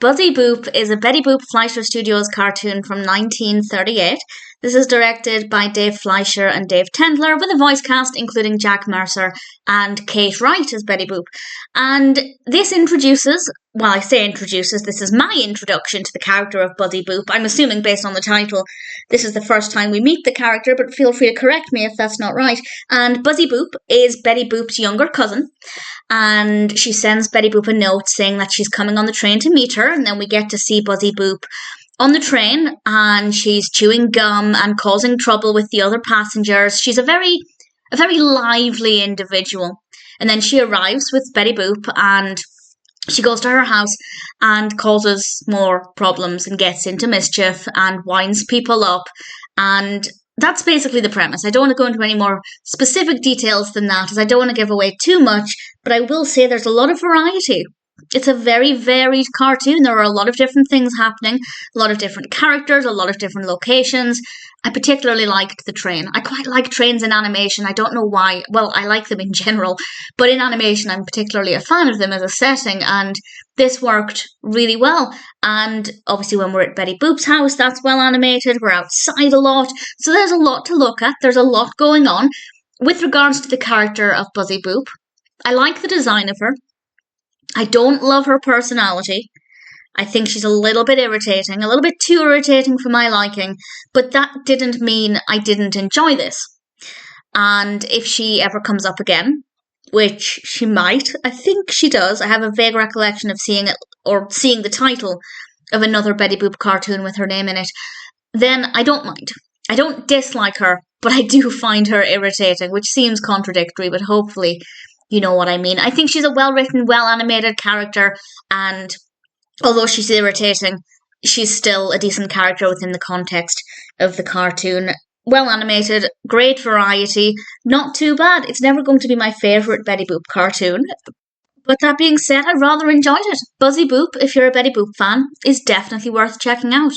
Buzzy Boop is a Betty Boop Fleischer Studios cartoon from 1938. This is directed by Dave Fleischer and Dave Tendler, with a voice cast including Jack Mercer and Kate Wright as Betty Boop. And this introduces, well, I say introduces, this is my introduction to the character of Buzzy Boop. I'm assuming based on the title, this is the first time we meet the character, but feel free to correct me if that's not right. And Buzzy Boop is Betty Boop's younger cousin. And she sends Betty Boop a note saying that she's coming on the train to meet her, and then we get to see Buzzy Boop on the train, and she's chewing gum and causing trouble with the other passengers. She's a very lively individual. And then she arrives with Betty Boop, and she goes to her house and causes more problems and gets into mischief and winds people up. And that's basically the premise. I don't want to go into any more specific details than that, as I don't want to give away too much, but I will say there's a lot of variety. It's a very varied cartoon. There are a lot of different things happening, a lot of different characters, a lot of different locations. I particularly liked the train. I quite like trains in animation. I don't know why. Well, I like them in general, but in animation I'm particularly a fan of them as a setting, and this worked really well. And obviously when we're at Betty Boop's house, that's well animated. We're outside a lot. So there's a lot to look at. There's a lot going on. With regards to the character of Buzzy Boop, I like the design of her. I don't love her personality. I think she's a little bit irritating, a little bit too irritating for my liking, but that didn't mean I didn't enjoy this. And if she ever comes up again, which she might, I think she does. I have a vague recollection of seeing it, or seeing the title of another Betty Boop cartoon with her name in it. Then I don't mind. I don't dislike her, but I do find her irritating, which seems contradictory, but hopefully you know what I mean. I think she's a well-written, well-animated character, and although she's irritating, she's still a decent character within the context of the cartoon. Well-animated, great variety, not too bad. It's never going to be my favourite Betty Boop cartoon. But that being said, I rather enjoyed it. Buzzy Boop, if you're a Betty Boop fan, is definitely worth checking out.